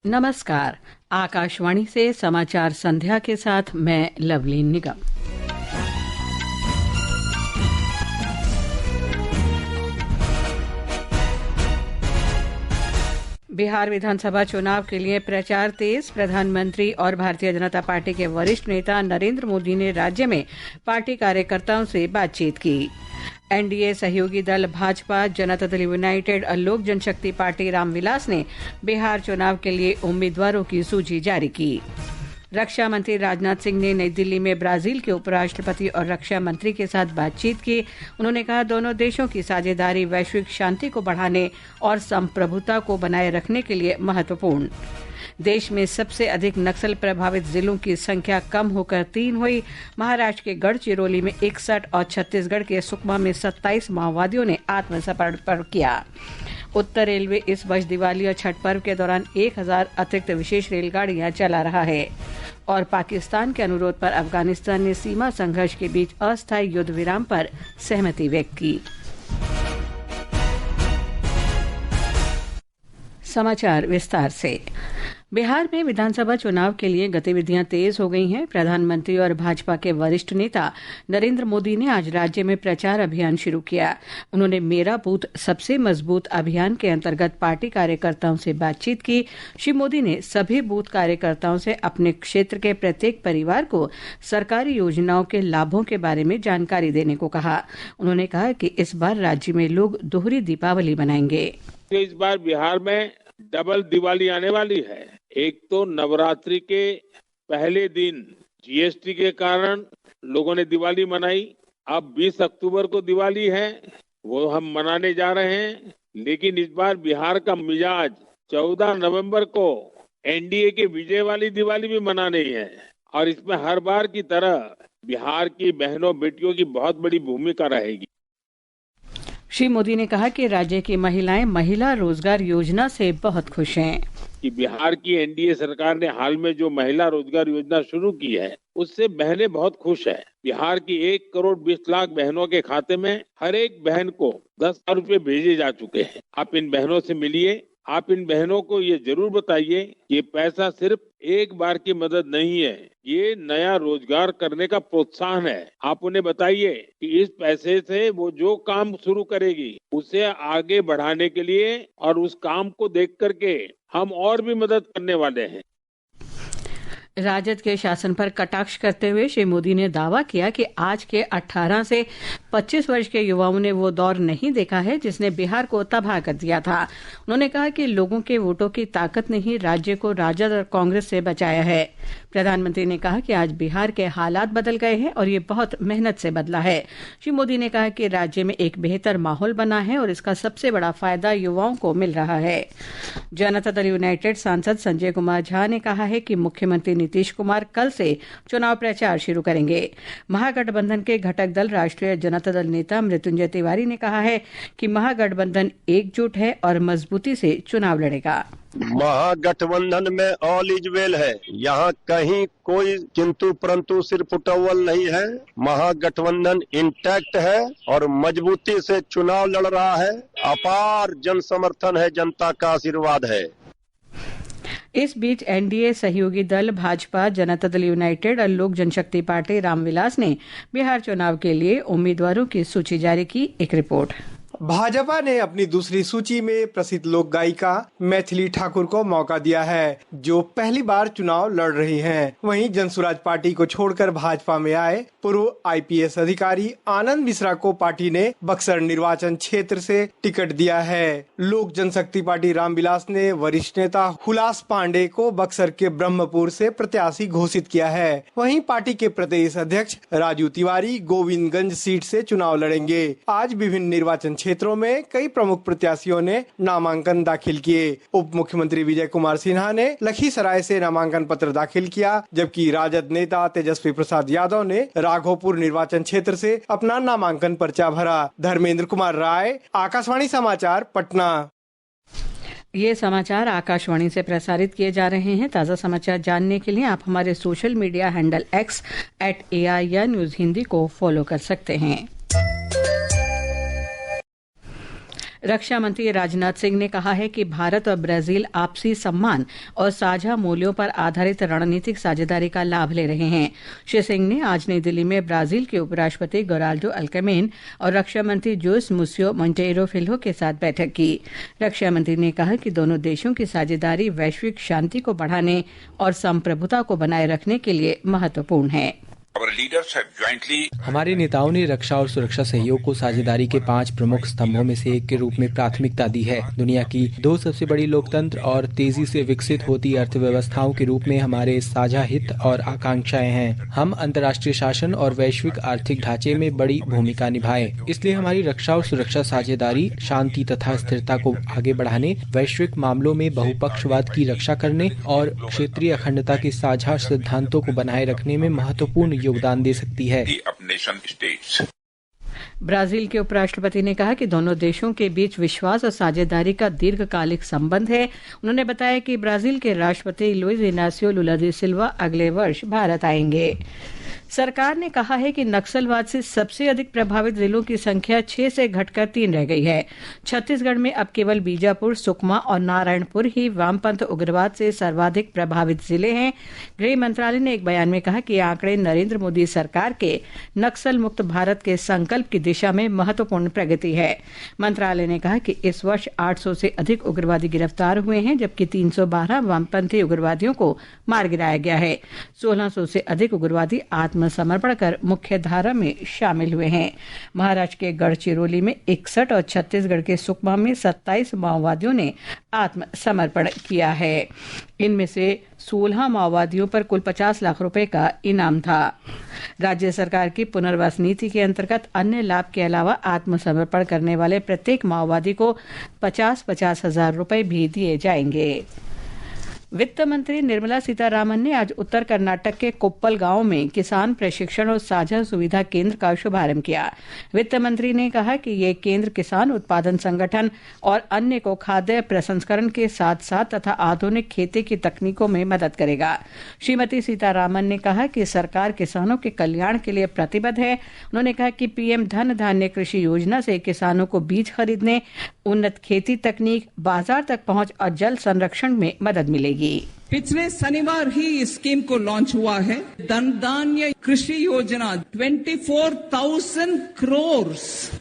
नमस्कार। आकाशवाणी से समाचार संध्या के साथ मैं लवलीन निगम। बिहार विधानसभा चुनाव के लिए प्रचार तेज। प्रधानमंत्री और भारतीय जनता पार्टी के वरिष्ठ नेता नरेंद्र मोदी ने राज्य में पार्टी कार्यकर्ताओं से बातचीत की। एनडीए सहयोगी दल भाजपा, जनता दल यूनाइटेड और लोक जनशक्ति पार्टी रामविलास ने बिहार चुनाव के लिए उम्मीदवारों की सूची जारी की। रक्षा मंत्री राजनाथ सिंह ने नई दिल्ली में ब्राजील के उपराष्ट्रपति और रक्षा मंत्री के साथ बातचीत की। उन्होंने कहा, दोनों देशों की साझेदारी वैश्विक शांति को बढ़ाने और संप्रभुता को बनाए रखने के लिए महत्वपूर्ण। देश में सबसे अधिक नक्सल प्रभावित जिलों की संख्या कम होकर 3 हुई। महाराष्ट्र के गढ़चिरौली में 61 और छत्तीसगढ़ के सुकमा में 27 माओवादियों ने आत्मसमर्पण किया। उत्तर रेलवे इस वर्ष दिवाली और छठ पर्व के दौरान 1000 अतिरिक्त विशेष रेलगाड़ियां चला रहा है। और पाकिस्तान के अनुरोध पर अफगानिस्तान ने सीमा संघर्ष के बीच अस्थायी युद्ध विराम पर सहमति व्यक्त की। समाचार विस्तार से। बिहार में विधानसभा चुनाव के लिए गतिविधियां तेज हो गई हैं। प्रधानमंत्री और भाजपा के वरिष्ठ नेता नरेंद्र मोदी ने आज राज्य में प्रचार अभियान शुरू किया। उन्होंने मेरा बूथ सबसे मजबूत अभियान के अंतर्गत पार्टी कार्यकर्ताओं से बातचीत की। श्री मोदी ने सभी बूथ कार्यकर्ताओं से अपने क्षेत्र के प्रत्येक परिवार को सरकारी योजनाओं के लाभों के बारे में जानकारी देने को कहा। उन्होंने कहा कि इस बार राज्य में लोग दोहरी दीपावली मनाएंगे। इस बार बिहार में डबल दिवाली आने वाली है। एक तो नवरात्रि के पहले दिन जीएसटी के कारण लोगों ने दिवाली मनाई। अब 20 अक्टूबर को दिवाली है, वो हम मनाने जा रहे हैं। लेकिन इस बार बिहार का मिजाज 14 नवंबर को एनडीए के विजय वाली दिवाली भी मनानी है। और इसमें हर बार की तरह बिहार की बहनों बेटियों की बहुत बड़ी भूमिका रहेगी। श्री मोदी ने कहा कि राज्य की महिलाएं महिला रोजगार योजना से बहुत खुश हैं। कि बिहार की एनडीए सरकार ने हाल में जो महिला रोजगार योजना शुरू की है, उससे बहनें बहुत खुश है। बिहार की 1 करोड़ 20 लाख बहनों के खाते में हर एक बहन को 10,000 रुपए भेजे जा चुके हैं। आप इन बहनों से मिलिए। आप इन बहनों को ये जरूर बताइए कि ये पैसा सिर्फ एक बार की मदद नहीं है, ये नया रोजगार करने का प्रोत्साहन है। आप उन्हें बताइए कि इस पैसे से वो जो काम शुरू करेगी उसे आगे बढ़ाने के लिए और उस काम को देख करके हम और भी मदद करने वाले हैं। राजद के शासन पर कटाक्ष करते हुए श्री मोदी ने दावा किया कि आज के 18 से 25 वर्ष के युवाओं ने वो दौर नहीं देखा है जिसने बिहार को तबाह कर दिया था। उन्होंने कहा कि लोगों के वोटों की ताकत ने ही राज्य को राजद और कांग्रेस से बचाया है। प्रधानमंत्री ने कहा कि आज बिहार के हालात बदल गए हैं और ये बहुत मेहनत से बदला है। श्री मोदी ने कहा कि राज्य में एक बेहतर माहौल बना है और इसका सबसे बड़ा फायदा युवाओं को मिल रहा है। जनता दल यूनाइटेड सांसद संजय कुमार झा ने कहा है कि मुख्यमंत्री नीतीश कुमार कल से चुनाव प्रचार शुरू करेंगे। महागठबंधन के घटक दल राष्ट्रीय जनता दल नेता मृत्युंजय तिवारी ने कहा है कि महागठबंधन एकजुट है और मजबूती से चुनाव लड़ेगा। महागठबंधन में ऑल इज वेल है, यहाँ कहीं कोई किंतु परंतु सिर्फ उटव्वल नहीं है। महागठबंधन इंटैक्ट है और मजबूती से चुनाव लड़ रहा है। अपार जन समर्थन है, जनता का आशीर्वाद है। इस बीच एनडीए सहयोगी दल भाजपा, जनता दल यूनाइटेड और लोक जनशक्ति पार्टी रामविलास ने बिहार चुनाव के लिए उम्मीदवारों की सूची जारी की। एक रिपोर्ट। भाजपा ने अपनी दूसरी सूची में प्रसिद्ध लोक गायिका मैथिली ठाकुर को मौका दिया है, जो पहली बार चुनाव लड़ रही हैं। वहीं जनसुराज पार्टी को छोड़कर भाजपा में आए पूर्व आईपीएस अधिकारी आनंद मिश्रा को पार्टी ने बक्सर निर्वाचन क्षेत्र से टिकट दिया है। लोक जनशक्ति पार्टी रामविलास ने वरिष्ठ नेता हुलास पांडे को बक्सर के ब्रह्मपुर से प्रत्याशी घोषित किया है। वहीं पार्टी के प्रदेश अध्यक्ष राजू तिवारी गोविंदगंज सीट से चुनाव लड़ेंगे। आज विभिन्न निर्वाचन क्षेत्रों में कई प्रमुख प्रत्याशियों ने नामांकन दाखिल किए। उप मुख्यमंत्री विजय कुमार सिन्हा ने लखीसराय से नामांकन पत्र दाखिल किया, जबकि राजद नेता तेजस्वी प्रसाद यादव ने राघोपुर निर्वाचन क्षेत्र से अपना नामांकन पर्चा भरा। धर्मेंद्र कुमार राय, आकाशवाणी समाचार, पटना। ये समाचार आकाशवाणी से प्रसारित किए जा रहे हैं। ताज़ा समाचार जानने के लिए आप हमारे social media handle X @AIR News Hindi को फॉलो कर सकते हैं। रक्षा मंत्री राजनाथ सिंह ने कहा है कि भारत और ब्राजील आपसी सम्मान और साझा मूल्यों पर आधारित रणनीतिक साझेदारी का लाभ ले रहे हैं। श्री सिंह ने आज नई दिल्ली में ब्राजील के उपराष्ट्रपति गोराल्डो अल्केमेन और रक्षा मंत्री जोस मुसियो मोंटेiro फिल्हो के साथ बैठक की। रक्षा मंत्री ने कहा कि दोनों देशों की साझेदारी वैश्विक शांति को बढ़ाने और संप्रभुता को बनाए रखने के लिए महत्वपूर्ण है। हमारे नेताओं ने रक्षा और सुरक्षा सहयोग को साझेदारी के 5 प्रमुख स्तंभों में से एक के रूप में प्राथमिकता दी है। दुनिया की 2 सबसे बड़ी लोकतंत्र और तेजी से विकसित होती अर्थव्यवस्थाओं के रूप में हमारे साझा हित और आकांक्षाएं हैं। हम अंतर्राष्ट्रीय शासन और वैश्विक आर्थिक ढांचे में बड़ी भूमिका निभाएं। इसलिए हमारी रक्षा और सुरक्षा साझेदारी शांति तथा स्थिरता को आगे बढ़ाने, वैश्विक मामलों में बहुपक्षवाद की रक्षा करने और क्षेत्रीय अखंडता के साझा सिद्धांतों को बनाए रखने में महत्वपूर्ण योगदान दे सकती है। ब्राजील के उपराष्ट्रपति ने कहा कि दोनों देशों के बीच विश्वास और साझेदारी का दीर्घकालिक संबंध है। उन्होंने बताया कि ब्राजील के राष्ट्रपति लुइस इनासियो लुला दा सिल्वा अगले वर्ष भारत आएंगे। सरकार ने कहा है कि नक्सलवाद से सबसे अधिक प्रभावित जिलों की संख्या 6 से घटकर 3 रह गई है। छत्तीसगढ़ में अब केवल बीजापुर, सुकमा और नारायणपुर ही वामपंथ उग्रवाद से सर्वाधिक प्रभावित जिले हैं। गृह मंत्रालय ने एक बयान में कहा कि ये आंकड़े नरेंद्र मोदी सरकार के नक्सल मुक्त भारत के संकल्प की दिशा में महत्वपूर्ण प्रगति है। मंत्रालय ने कहा कि इस वर्ष 800 से अधिक उग्रवादी गिरफ्तार हुए हैं, जबकि 312 वामपंथी उग्रवादियों को मार गिराया गया है। 1600 से अधिक उग्रवादी आत्मसमर्पण कर मुख्य धारा में शामिल हुए हैं। महाराष्ट्र के गढ़चिरौली में 61 और छत्तीसगढ़ के सुकमा में 27 माओवादियों ने आत्मसमर्पण किया है। इनमें से 16 माओवादियों पर कुल 50 लाख रुपए का इनाम था। राज्य सरकार की पुनर्वास नीति के अंतर्गत अन्य लाभ के अलावा आत्मसमर्पण करने वाले प्रत्येक माओवादी को 50-50 हजार रुपए भी दिए जाएंगे। वित्त मंत्री निर्मला सीतारामन ने आज उत्तर कर्नाटक के कोप्पल गांव में किसान प्रशिक्षण और साझा सुविधा केंद्र का शुभारंभ किया। वित्त मंत्री ने कहा कि ये केंद्र किसान उत्पादन संगठन और अन्य को खाद्य प्रसंस्करण के साथ साथ तथा आधुनिक खेती की तकनीकों में मदद करेगा। श्रीमती सीतारामन ने कहा कि सरकार किसानों के कल्याण के लिए प्रतिबद्ध है। उन्होंने कहा कि पीएम धन धान्य कृषि योजना से किसानों को बीज खरीदने, उन्नत खेती तकनीक, बाजार तक पहुंच और जल संरक्षण में मदद मिलेगी। पिछले शनिवार ही इस स्कीम को लॉन्च हुआ है। धन धान्य कृषि योजना 24,000 करोड़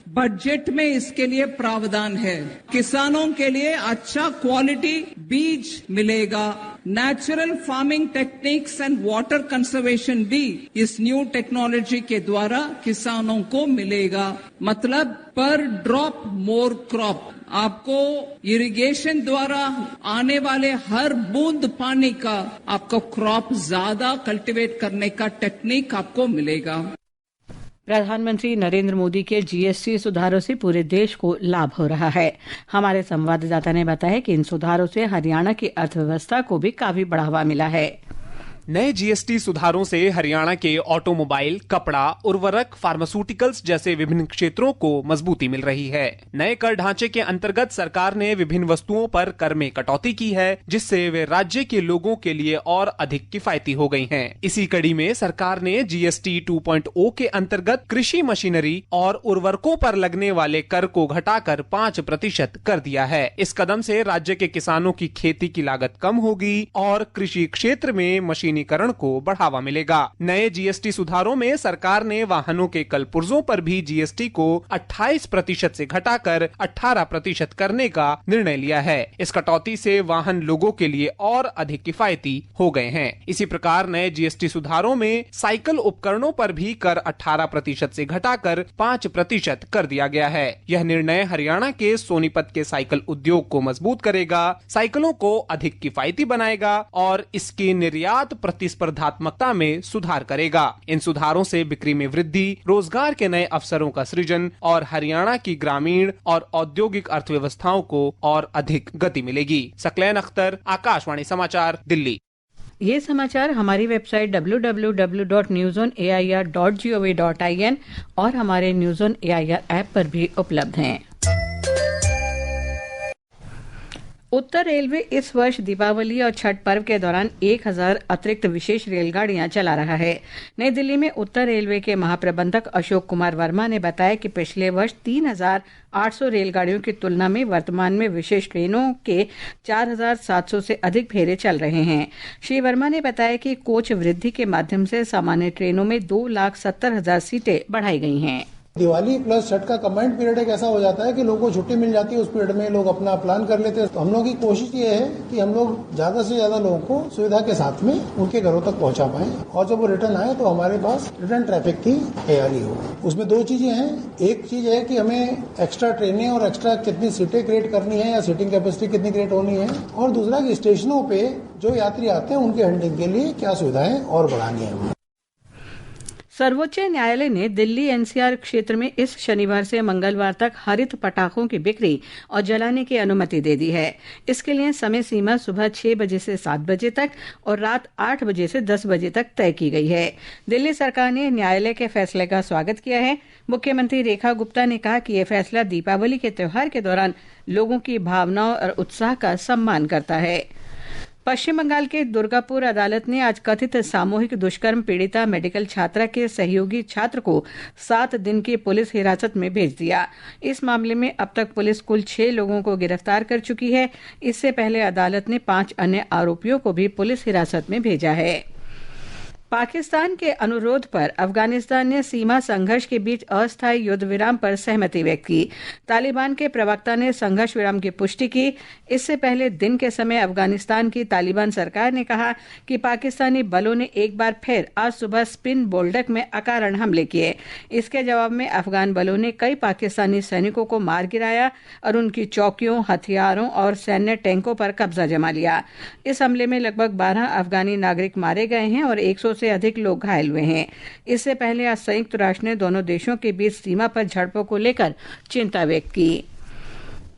बजट में इसके लिए प्रावधान है। किसानों के लिए अच्छा क्वालिटी बीज मिलेगा। Natural farming techniques and water conservation भी इस न्यू टेक्नोलॉजी के द्वारा किसानों को मिलेगा। मतलब पर ड्रॉप मोर क्रॉप, आपको इरिगेशन द्वारा आने वाले हर बूंद पानी का आपको क्रॉप ज्यादा कल्टीवेट करने का टेक्निक आपको मिलेगा। प्रधानमंत्री नरेंद्र मोदी के जीएसटी सुधारों से पूरे देश को लाभ हो रहा है। हमारे संवाददाता ने बताया कि इन सुधारों से हरियाणा की अर्थव्यवस्था को भी काफी बढ़ावा मिला है। नए जीएसटी सुधारों से हरियाणा के ऑटोमोबाइल, कपड़ा, उर्वरक, फार्मास्यूटिकल्स जैसे विभिन्न क्षेत्रों को मजबूती मिल रही है। नए कर ढांचे के अंतर्गत सरकार ने विभिन्न वस्तुओं पर कर में कटौती की है, जिससे वे राज्य के लोगों के लिए और अधिक किफायती हो गई हैं। इसी कड़ी में सरकार ने जीएसटी 2.0 के अंतर्गत कृषि मशीनरी और उर्वरकों पर लगने वाले कर को घटाकर 5% कर दिया है। इस कदम से राज्य के किसानों की खेती की लागत कम होगी और कृषि क्षेत्र में मशीनीकरण को बढ़ावा मिलेगा। नए जीएसटी सुधारों में सरकार ने वाहनों के कल पुर्जों पर भी जीएसटी को 28% से घटाकर 18% करने का निर्णय लिया है। इस कटौती से वाहन लोगों के लिए और अधिक किफायती हो गए हैं। इसी प्रकार नए जीएसटी सुधारों में साइकिल उपकरणों पर भी कर 18% से घटाकर 5% कर दिया गया है। यह निर्णय हरियाणा के सोनीपत के साइकिल उद्योग को मजबूत करेगा, साइकिलों को अधिक किफायती बनाएगा और इसके निर्यात प्रतिस्पर्धात्मकता में सुधार करेगा। इन सुधारों से बिक्री में वृद्धि, रोजगार के नए अवसरों का सृजन और हरियाणा की ग्रामीण और औद्योगिक अर्थव्यवस्थाओं को और अधिक गति मिलेगी। सकलैन अख्तर, आकाशवाणी समाचार, दिल्ली। ये समाचार हमारी वेबसाइट www.newsonair.gov.in और हमारे न्यूज़ ऑन एआईआर ऐप पर भी उपलब्ध हैं। उत्तर रेलवे इस वर्ष दीपावली और छठ पर्व के दौरान 1000 अतिरिक्त विशेष रेलगाड़ियां चला रहा है। नई दिल्ली में उत्तर रेलवे के महाप्रबंधक अशोक कुमार वर्मा ने बताया कि पिछले वर्ष 3800 रेलगाड़ियों की तुलना में वर्तमान में विशेष ट्रेनों के 4700 से अधिक फेरे चल रहे हैं। श्री वर्मा ने बताया कि कोच वृद्धि के माध्यम से सामान्य ट्रेनों में 2,70,000 सीटें बढ़ाई गई हैं। दिवाली प्लस छठ का कंबाइंड पीरियड एक ऐसा हो जाता है कि लोगों को छुट्टी मिल जाती है, उस पीरियड में लोग अपना प्लान कर लेते हैं। तो हम लोग की कोशिश ये है कि हम लोग ज्यादा से ज्यादा लोगों को सुविधा के साथ में उनके घरों तक पहुंचा पाएं और जब वो रिटर्न आए तो हमारे पास रिटर्न ट्रैफिक की तैयारी हो। उसमें दो चीजें हैं। एक चीज है कि हमें एक्स्ट्रा ट्रेनें और एक्स्ट्रा कितनी सीटें क्रिएट करनी है या सीटिंग कैपेसिटी कितनी क्रिएट होनी है, और दूसरा कि स्टेशनों पे जो यात्री आते हैं उनके हैंडलिंग के लिए क्या सुविधाएं और बढ़ानी है। सर्वोच्च न्यायालय ने दिल्ली एनसीआर क्षेत्र में इस शनिवार से मंगलवार तक हरित पटाखों की बिक्री और जलाने की अनुमति दे दी है। इसके लिए समय सीमा सुबह 6 बजे से 7 बजे तक और रात 8 बजे से 10 बजे तक तय की गई है। दिल्ली सरकार ने न्यायालय के फैसले का स्वागत किया है। मुख्यमंत्री रेखा गुप्ता ने कहा कि यह फैसला दीपावली के त्योहार के दौरान लोगों की भावनाओं और उत्साह का सम्मान करता है। पश्चिम बंगाल के दुर्गापुर अदालत ने आज कथित सामूहिक दुष्कर्म पीड़िता मेडिकल छात्रा के सहयोगी छात्र को 7 दिन की पुलिस हिरासत में भेज दिया। इस मामले में अब तक पुलिस कुल 6 लोगों को गिरफ्तार कर चुकी है। इससे पहले अदालत ने 5 अन्य आरोपियों को भी पुलिस हिरासत में भेजा है। पाकिस्तान के अनुरोध पर अफगानिस्तान ने सीमा संघर्ष के बीच अस्थायी युद्ध विराम पर सहमति व्यक्त की। तालिबान के प्रवक्ता ने संघर्ष विराम की पुष्टि की। इससे पहले दिन के समय अफगानिस्तान की तालिबान सरकार ने कहा कि पाकिस्तानी बलों ने एक बार फिर आज सुबह स्पिन बोल्डक में अकारण हमले किए। इसके जवाब में अफगान बलों ने कई पाकिस्तानी सैनिकों को मार गिराया और उनकी चौकियों, हथियारों और सैन्य टैंकों पर कब्जा जमा लिया। इस हमले में लगभग 12 अफगानी नागरिक मारे गए हैं और 100 से अधिक लोग घायल हुए हैं। इससे पहले आज संयुक्त राष्ट्र ने दोनों देशों के बीच सीमा पर झड़पों को लेकर चिंता व्यक्त की।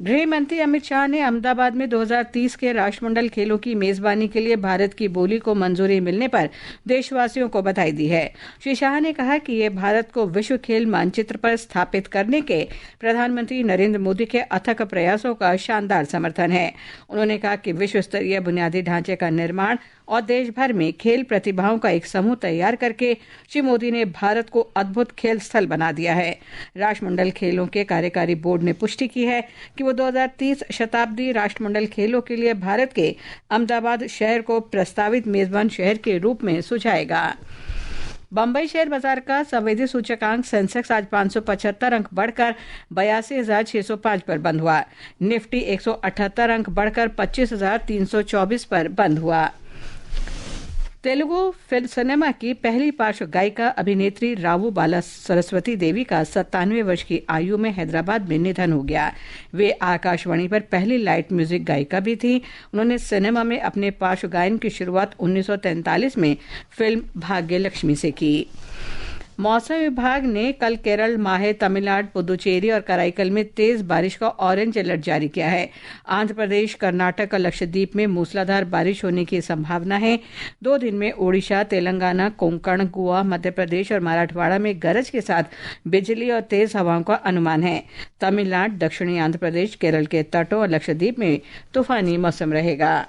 गृह मंत्री अमित शाह ने अहमदाबाद में 2030 के राष्ट्रमंडल खेलों की मेजबानी के लिए भारत की बोली को मंजूरी मिलने पर देशवासियों को बधाई दी है। श्री शाह ने कहा कि यह भारत को विश्व खेल मानचित्र पर स्थापित करने के प्रधानमंत्री नरेंद्र मोदी के अथक प्रयासों का शानदार समर्थन है। उन्होंने कहा कि विश्व स्तरीय बुनियादी ढांचे का निर्माण और देश भर में खेल प्रतिभाओं का एक समूह तैयार करके श्री मोदी ने भारत को अद्भुत खेल स्थल बना दिया है। राष्ट्रमंडल खेलों के कार्यकारी बोर्ड ने पुष्टि की है कि वो 2030 शताब्दी राष्ट्रमंडल खेलों के लिए भारत के अहमदाबाद शहर को प्रस्तावित मेजबान शहर के रूप में सुझाएगा। बम्बई शेयर बाजार का संवेदी सूचकांक सेंसेक्स आज 575 अंक बढ़कर 82,605 पर बंद हुआ। निफ्टी 178 अंक बढ़कर 25,324 पर बंद हुआ। तेलुगु फिल्म सिनेमा की पहली पार्श्व गायिका अभिनेत्री रावू बाला सरस्वती देवी का 97 वर्ष की आयु में हैदराबाद में निधन हो गया। वे आकाशवाणी पर पहली लाइट म्यूजिक गायिका भी थी। उन्होंने सिनेमा में अपने पार्श्व गायन की शुरुआत 1943 में फिल्म भाग्य लक्ष्मी से की। मौसम विभाग ने कल केरल, माहे, तमिलनाडु, पुदुचेरी और कराईकल में तेज बारिश का ऑरेंज अलर्ट जारी किया है। आंध्र प्रदेश, कर्नाटक और लक्षद्वीप में मूसलाधार बारिश होने की संभावना है। 2 दिन में ओडिशा, तेलंगाना, कोंकण, गोवा, मध्य प्रदेश और मराठवाड़ा में गरज के साथ बिजली और तेज हवाओं का अनुमान है। तमिलनाडु, दक्षिणी आंध्र प्रदेश, केरल के तटों और लक्षद्वीप में तूफानी मौसम रहेगा।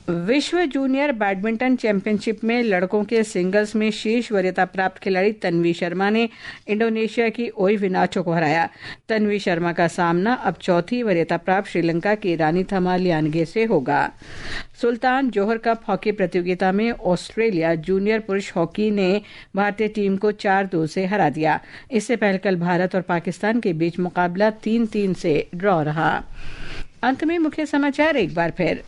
विश्व जूनियर बैडमिंटन चैंपियनशिप में लड़कों के सिंगल्स में शीर्ष वरीयता प्राप्त खिलाड़ी तन्वी शर्मा ने इंडोनेशिया की ओई विनाचो को हराया। तन्वी शर्मा का सामना अब चौथी वरीयता प्राप्त श्रीलंका की रानीथमा लियानगे से होगा। सुल्तान जोहर कप हॉकी प्रतियोगिता में ऑस्ट्रेलिया जूनियर पुरुष हॉकी ने भारतीय टीम को 4-2 से हरा दिया। इससे पहले कल भारत और पाकिस्तान के बीच मुकाबला 3-3 से ड्रॉ रहा। अंत में मुख्य समाचार एक बार फिर।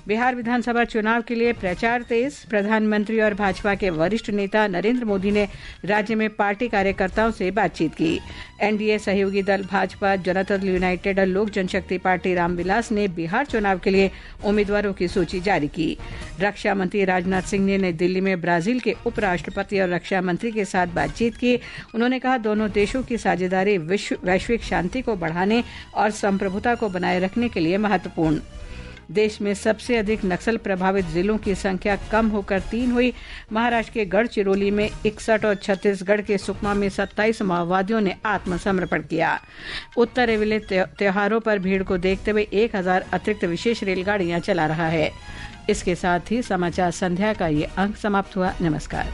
बिहार विधानसभा चुनाव के लिए प्रचार तेज। प्रधानमंत्री और भाजपा के वरिष्ठ नेता नरेंद्र मोदी ने राज्य में पार्टी कार्यकर्ताओं से बातचीत की। एनडीए सहयोगी दल भाजपा, जनता दल यूनाइटेड और लोक जनशक्ति पार्टी रामविलास ने बिहार चुनाव के लिए उम्मीदवारों की सूची जारी की। रक्षा मंत्री राजनाथ सिंह ने नई दिल्ली में ब्राजील के उपराष्ट्रपति और रक्षा मंत्री के साथ बातचीत की। उन्होंने कहा दोनों देशों की साझेदारी वैश्विक शांति को बढ़ाने और संप्रभुता को बनाए रखने के लिए महत्वपूर्ण। देश में सबसे अधिक नक्सल प्रभावित जिलों की संख्या कम होकर 3 हुई। महाराष्ट्र के गढ़चिरौली में 61 और छत्तीसगढ़ के सुकमा में 27 माओवादियों ने आत्मसमर्पण किया। उत्तर रेलवे त्योहारों पर भीड़ को देखते हुए 1000 अतिरिक्त विशेष रेलगाड़ियां चला रहा है। इसके साथ ही समाचार संध्या का ये अंक समाप्त हुआ। नमस्कार।